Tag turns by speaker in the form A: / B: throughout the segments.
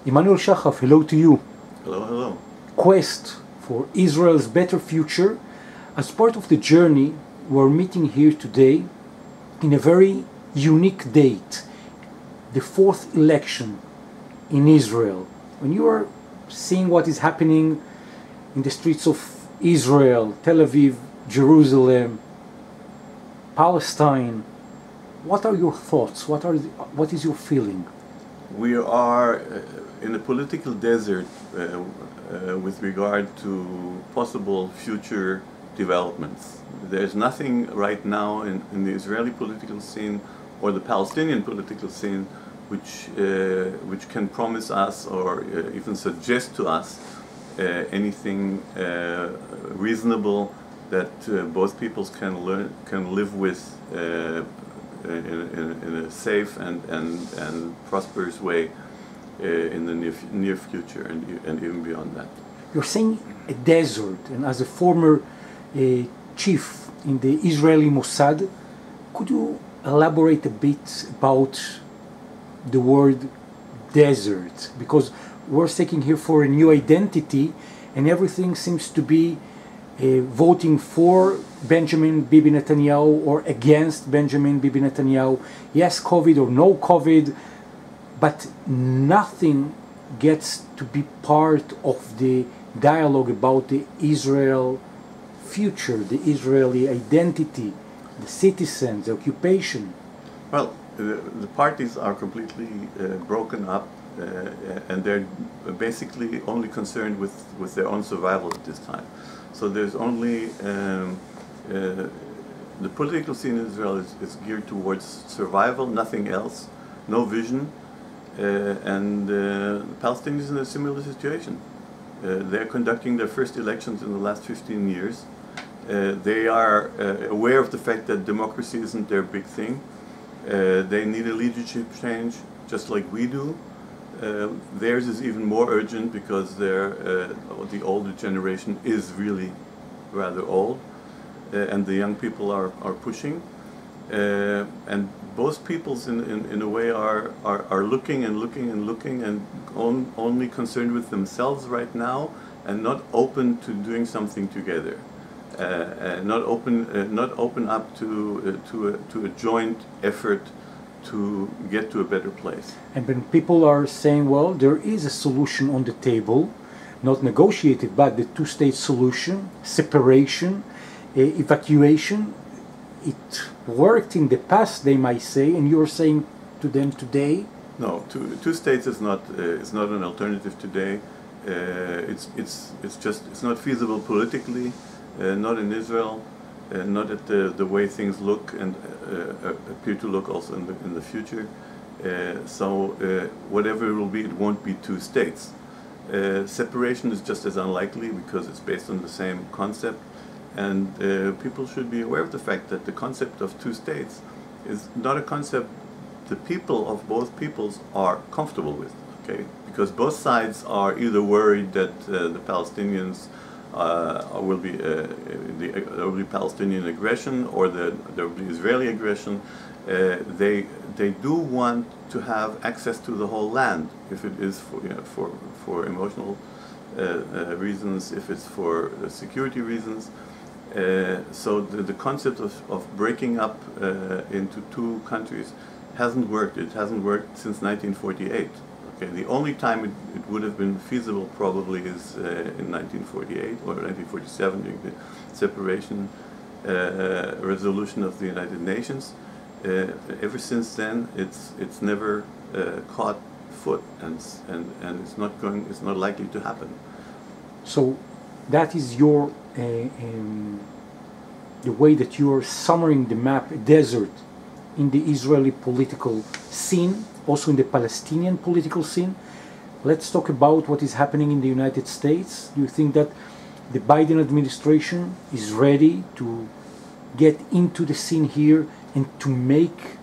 A: Emanuel Shahaf, hello to you.
B: Hello, hello.
A: Quest for Israel's better future. As part of the journey, we're meeting here today in a very unique date, the fourth election in Israel. When you are seeing what is happening in the streets of Israel, Tel Aviv, Jerusalem, Palestine, what are your thoughts? What is your feeling?
B: We are in a political desert with regard to possible future developments. There's nothing right now in the Israeli political scene or the Palestinian political scene which can promise us or even suggest to us anything reasonable that both peoples can live with in a safe and prosperous way in the near future and even beyond that.
A: You're saying a desert, and as a former chief in the Israeli Mossad, could you elaborate a bit about the word desert? Because we're seeking here for a new identity, and everything seems to be voting for Benjamin Bibi Netanyahu or against Benjamin Bibi Netanyahu. Yes, COVID or no COVID, but nothing gets to be part of the dialogue about the Israel future, the Israeli identity, the citizens, the occupation.
B: Well, the parties are completely broken up and they're basically only concerned with their own survival at this time. So there's only, the political scene in Israel is geared towards survival, nothing else, no vision, and the Palestinians in a similar situation. They're conducting their first elections in the last 15 years. They are aware of the fact that democracy isn't their big thing. They need a leadership change, just like we do. Theirs is even more urgent because the older generation is really rather old, and the young people are pushing. And both peoples in a way are looking and only concerned with themselves right now and not open to doing something together. Not open up to a joint effort to get to a better place.
A: And when people are saying, well, there is a solution on the table, not negotiated, but the two-state solution, separation, evacuation, it worked in the past, they might say, and you're saying to them today?
B: No, two states is not an alternative today. It's not feasible politically, not in Israel. Not at the way things look and appear to look also in the future. So whatever it will be, it won't be two states. Separation is just as unlikely because it's based on the same concept, and people should be aware of the fact that the concept of two states is not a concept the people of both peoples are comfortable with. Okay, because both sides are either worried that the Palestinians will be there will be Palestinian aggression or there will be Israeli aggression. They do want to have access to the whole land, if it is for emotional reasons, if it's for security reasons. So the concept of breaking up into two countries hasn't worked. It hasn't worked since 1948. Okay, the only time it would have been feasible probably is in 1948 or 1947 during the separation resolution of the United Nations. Ever since then, it's never caught foot, and it's not likely to happen.
A: So that is your the way that you are summarizing the map, a desert in the Israeli political scene, also in the Palestinian political scene. Let's talk about what is happening in the United States. Do you think that the Biden administration is ready to get into the scene here and to make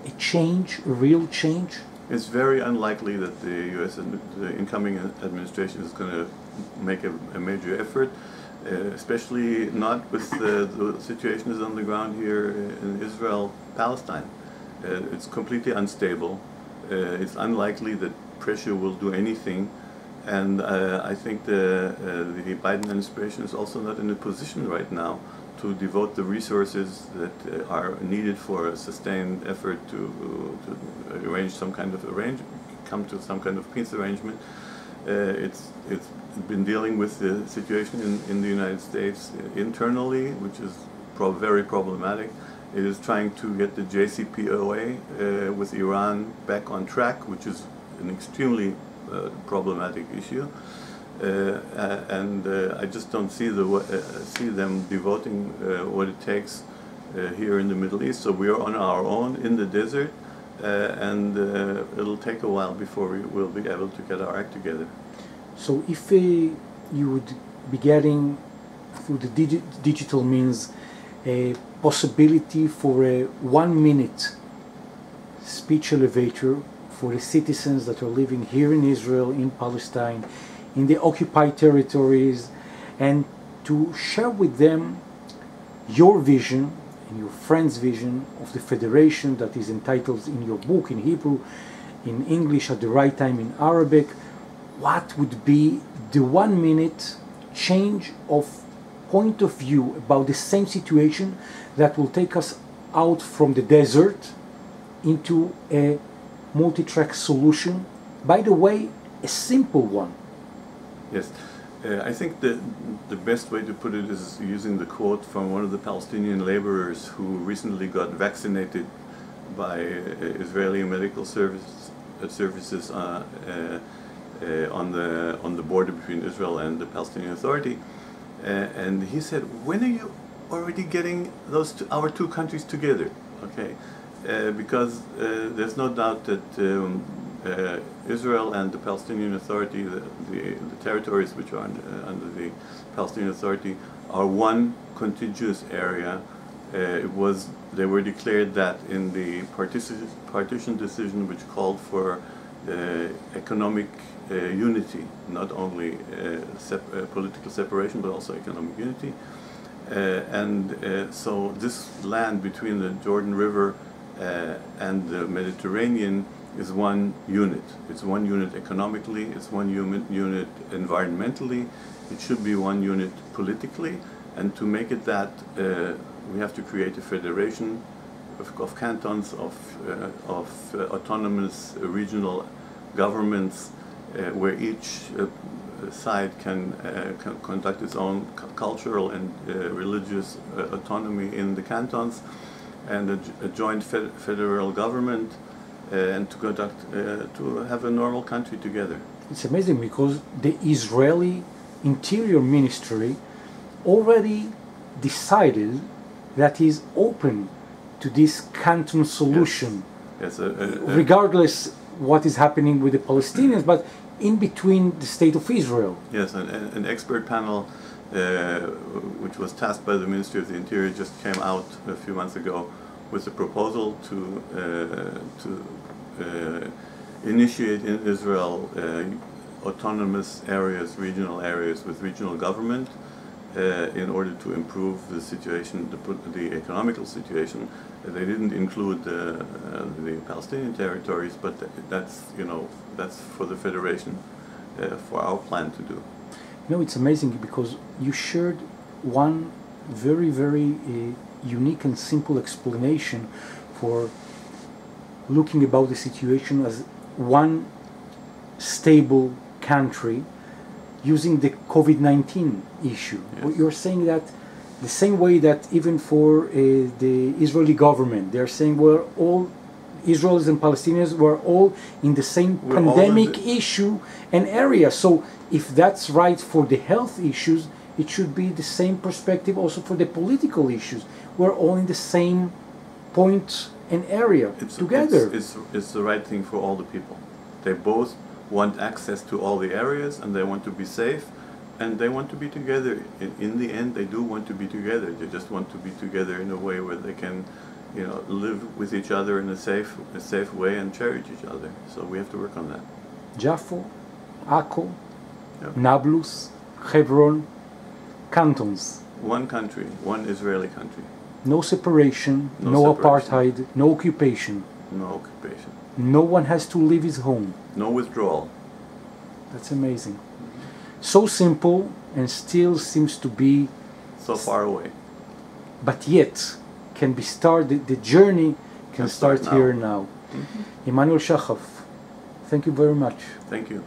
A: a change, a real change?
B: It's very unlikely that the U.S. the incoming administration is going to make a major effort, especially not with the situation is on the ground here in Israel, Palestine. It's completely unstable. it's unlikely that pressure will do anything. And I think the Biden administration is also not in a position right now to devote the resources that are needed for a sustained effort to arrange some kind of come to some kind of peace arrangement. It's been dealing with the situation in the United States internally, which is very problematic. It is trying to get the JCPOA with Iran back on track, which is an extremely problematic issue. And I just don't see them devoting what it takes here in the Middle East. So we are on our own in the desert, and it'll take a while before we will be able to get our act together.
A: So if you would be getting through the digital means a possibility for a 1-minute speech elevator for the citizens that are living here in Israel, in Palestine, in the occupied territories, and to share with them your vision and your friend's vision of the federation that is entitled in your book in Hebrew, in English at the right time in Arabic, what would be the 1-minute change of point of view about the same situation that will take us out from the desert into a multi-track solution? By the way, a simple one.
B: Yes, I think the best way to put it is using the quote from one of the Palestinian laborers who recently got vaccinated by Israeli medical services on the border between Israel and the Palestinian Authority, and he said, "When are you already getting our two countries together?" Okay, because there's no doubt that Israel and the Palestinian Authority, the territories which are under the Palestinian Authority, are one contiguous area. They were declared that in the partition decision, which called for economic unity, not only political separation, but also economic unity. So this land between the Jordan River and the Mediterranean is one unit. It's one unit economically, it's one unit environmentally, it should be one unit politically, and to make it that, we have to create a federation of cantons, of autonomous regional governments, where each side can conduct its own cultural and religious autonomy in the cantons, and a joint federal government, and to have a normal country together.
A: It's amazing because the Israeli Interior Ministry already decided that is open to this canton solution.
B: Yes.
A: Regardless what is happening with the Palestinians, but in between the state of Israel.
B: Yes, an expert panel which was tasked by the Ministry of the Interior just came out a few months ago with a proposal to initiate in Israel autonomous areas, regional areas with regional government in order to improve the situation, the economical situation. They didn't include the Palestinian territories, but that's for the federation, for our plan to do.
A: It's amazing because you shared one very, very unique and simple explanation for looking about the situation as one stable country using the COVID-19 issue.
B: Yes.
A: You're saying that the same way that even for the Israeli government, they're saying we're all Israelis and Palestinians were all in the same pandemic issue and area. So if that's right for the health issues, it should be the same perspective also for the political issues. We're all in the same point and area together.
B: It's the right thing for all the people. They both want access to all the areas, and they want to be safe, and they want to be together. In the end, they do want to be together. They just want to be together in a way where they can, live with each other in a safe way and cherish each other. So we have to work on that.
A: Jaffa, Akko, Nablus, Hebron, cantons.
B: One country, one Israeli country.
A: No separation, no apartheid, no occupation.
B: No occupation.
A: No one has to leave his home.
B: No withdrawal.
A: That's amazing. So simple and still seems to be
B: So far away.
A: but yet can be started, the journey can start
B: now.
A: here now. Emanuel Shahaf, thank you very much.
B: Thank you.